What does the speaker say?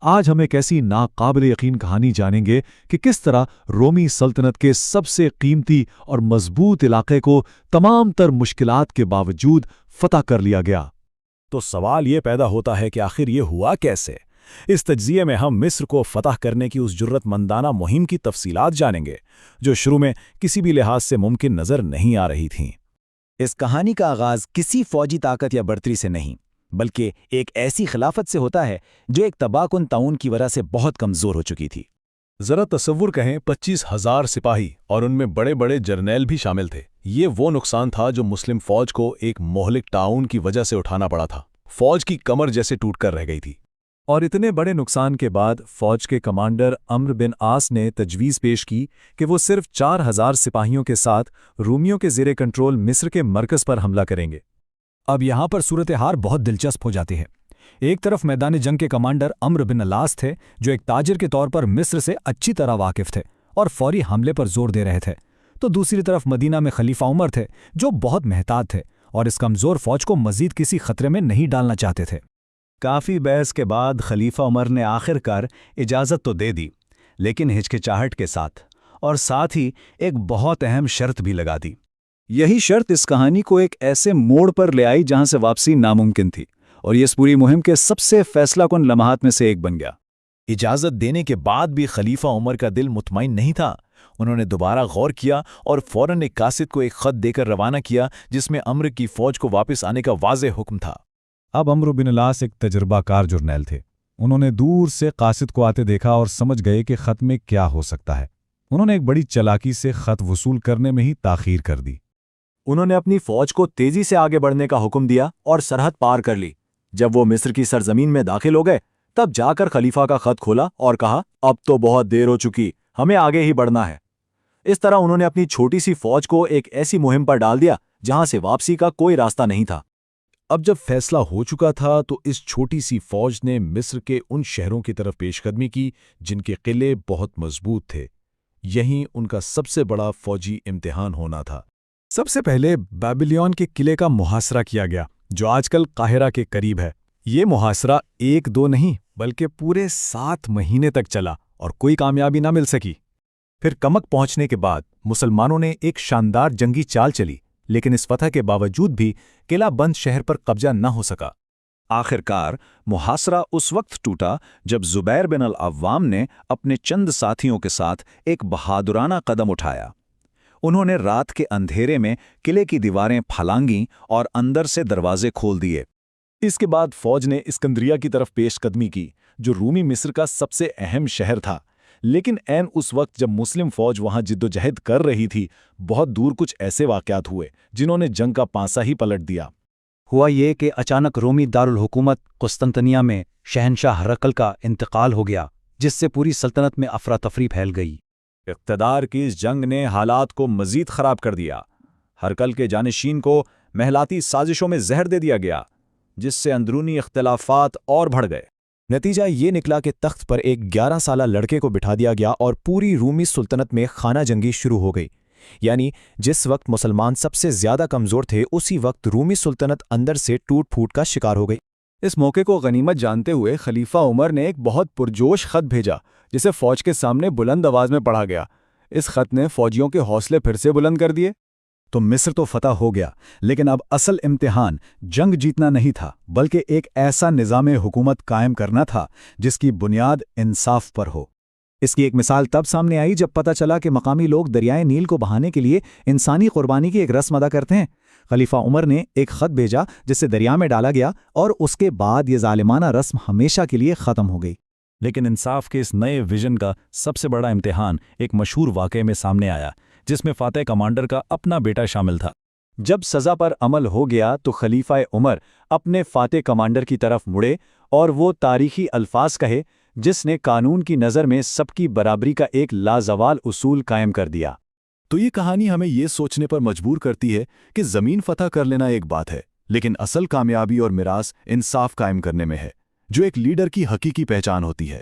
آج ہم ایک ایسی ناقابل یقین کہانی جانیں گے کہ کس طرح رومی سلطنت کے سب سے قیمتی اور مضبوط علاقے کو تمام تر مشکلات کے باوجود فتح کر لیا گیا۔ تو سوال یہ پیدا ہوتا ہے کہ آخر یہ ہوا کیسے؟ اس تجزیے میں ہم مصر کو فتح کرنے کی اس جرت مندانہ مہم کی تفصیلات جانیں گے جو شروع میں کسی بھی لحاظ سے ممکن نظر نہیں آ رہی تھیں۔ اس کہانی کا آغاز کسی فوجی طاقت یا برتری سے نہیں، بلکہ ایک ایسی خلافت سے ہوتا ہے جو ایک تباہ کن طاعون کی وجہ سے بہت کمزور ہو چکی تھی۔ ذرا تصور کہیں 25,000 سپاہی اور ان میں بڑے بڑے جرنیل بھی شامل تھے۔ یہ وہ نقصان تھا جو مسلم فوج کو ایک مہلک طاعون کی وجہ سے اٹھانا پڑا تھا۔ فوج کی کمر جیسے ٹوٹ کر رہ گئی تھی۔ اور اتنے بڑے نقصان کے بعد فوج کے کمانڈر عمرو بن عاص نے تجویز پیش کی کہ وہ صرف 4,000 سپاہیوں کے ساتھ رومیوں کے زیر کنٹرول مصر کے مرکز پر حملہ کریں گے۔ اب یہاں پر صورتحال بہت دلچسپ ہو جاتی ہے۔ ایک طرف میدان جنگ کے کمانڈر عمرو بن العاص تھے جو ایک تاجر کے طور پر مصر سے اچھی طرح واقف تھے اور فوری حملے پر زور دے رہے تھے، تو دوسری طرف مدینہ میں خلیفہ عمر تھے جو بہت محتاط تھے اور اس کمزور فوج کو مزید کسی خطرے میں نہیں ڈالنا چاہتے تھے۔ کافی بحث کے بعد خلیفہ عمر نے آخر کار اجازت تو دے دی، لیکن ہچکچاہٹ کے ساتھ، اور ساتھ ہی ایک بہت اہم شرط بھی لگا دی۔ یہی شرط اس کہانی کو ایک ایسے موڑ پر لے آئی جہاں سے واپسی ناممکن تھی، اور یہ اس پوری مہم کے سب سے فیصلہ کن لمحات میں سے ایک بن گیا۔ اجازت دینے کے بعد بھی خلیفہ عمر کا دل مطمئن نہیں تھا۔ انہوں نے دوبارہ غور کیا اور فوراً ایک قاصد کو ایک خط دے کر روانہ کیا جس میں عمرو کی فوج کو واپس آنے کا واضح حکم تھا۔ اب عمرو بن العاص ایک تجربہ کار جرنیل تھے۔ انہوں نے دور سے قاصد کو آتے دیکھا اور سمجھ گئے کہ خط میں کیا ہو سکتا ہے۔ انہوں نے ایک بڑی چالاکی سے خط وصول کرنے میں ہی تاخیر کر دی۔ انہوں نے اپنی فوج کو تیزی سے آگے بڑھنے کا حکم دیا اور سرحد پار کر لی۔ جب وہ مصر کی سرزمین میں داخل ہو گئے تب جا کر خلیفہ کا خط کھولا اور کہا، اب تو بہت دیر ہو چکی، ہمیں آگے ہی بڑھنا ہے۔ اس طرح انہوں نے اپنی چھوٹی سی فوج کو ایک ایسی مہم پر ڈال دیا جہاں سے واپسی کا کوئی راستہ نہیں تھا۔ اب جب فیصلہ ہو چکا تھا تو اس چھوٹی سی فوج نے مصر کے ان شہروں کی طرف پیش قدمی کی جن کے قلعے بہت مضبوط تھے۔ یہیں ان کا سب سے بڑا فوجی امتحان ہونا تھا۔ سب سے پہلے بیبیلون کے قلعے کا محاصرہ کیا گیا جو آج کل قاہرہ کے قریب ہے۔ یہ محاصرہ 1-2 نہیں بلکہ پورے 7 مہینے تک چلا اور کوئی کامیابی نہ مل سکی۔ پھر کمک پہنچنے کے بعد مسلمانوں نے ایک شاندار جنگی چال چلی، لیکن اس فتح کے باوجود بھی قلعہ بند شہر پر قبضہ نہ ہو سکا۔ آخر کار محاصرہ اس وقت ٹوٹا جب زبیر بن العوام نے اپنے چند ساتھیوں کے ساتھ ایک بہادرانہ قدم اٹھایا۔ انہوں نے رات کے اندھیرے میں قلعے کی دیواریں پھلانگیں اور اندر سے دروازے کھول دیے۔ اس کے بعد فوج نے اسکندریہ کی طرف پیش قدمی کی جو رومی مصر کا سب سے اہم شہر تھا، لیکن عین اس وقت جب مسلم فوج وہاں جد و جہد کر رہی تھی بہت دور کچھ ایسے واقعات ہوئے جنہوں نے جنگ کا پانسا ہی پلٹ دیا۔ ہوا یہ کہ اچانک رومی دارالحکومت قسطنطنیہ میں شہنشاہ ہرقل کا انتقال ہو گیا، جس سے پوری سلطنت میں افراتفری پھیل گئی۔ اقتدار کی اس جنگ نے حالات کو مزید خراب کر دیا۔ ہرقل کے جانشین کو محلاتی سازشوں میں زہر دے دیا گیا جس سے اندرونی اختلافات اور بڑھ گئے۔ نتیجہ یہ نکلا کہ تخت پر ایک 11 سالہ لڑکے کو بٹھا دیا گیا اور پوری رومی سلطنت میں خانہ جنگی شروع ہو گئی۔ یعنی جس وقت مسلمان سب سے زیادہ کمزور تھے اسی وقت رومی سلطنت اندر سے ٹوٹ پھوٹ کا شکار ہو گئی۔ اس موقع کو غنیمت جانتے ہوئے خلیفہ عمر نے ایک بہت پرجوش خط بھیجا جسے فوج کے سامنے بلند آواز میں پڑھا گیا۔ اس خط نے فوجیوں کے حوصلے پھر سے بلند کر دیے۔ تو مصر تو فتح ہو گیا، لیکن اب اصل امتحان جنگ جیتنا نہیں تھا بلکہ ایک ایسا نظام حکومت قائم کرنا تھا جس کی بنیاد انصاف پر ہو۔ اس کی ایک مثال تب سامنے آئی جب پتہ چلا کہ مقامی لوگ دریائے نیل کو بہانے کے لیے انسانی قربانی کی ایک رسم ادا کرتے ہیں۔ خلیفہ عمر نے ایک خط بھیجا جسے دریا میں ڈالا گیا اور اس کے بعد یہ ظالمانہ رسم ہمیشہ کے لیے ختم ہو گئی۔ لیکن انصاف کے اس نئے ویژن کا سب سے بڑا امتحان ایک مشہور واقعے میں سامنے آیا جس میں فاتح کمانڈر کا اپنا بیٹا شامل تھا۔ جب سزا پر عمل ہو گیا تو خلیفہ عمر اپنے فاتح کمانڈر کی طرف مڑے اور وہ تاریخی الفاظ کہے جس نے قانون کی نظر میں سب کی برابری کا ایک لازوال اصول قائم کر دیا۔ تو یہ کہانی ہمیں یہ سوچنے پر مجبور کرتی ہے کہ زمین فتح کر لینا ایک بات ہے، لیکن اصل کامیابی اور میراث انصاف قائم کرنے میں ہے، جو ایک لیڈر کی حقیقی پہچان ہوتی ہے۔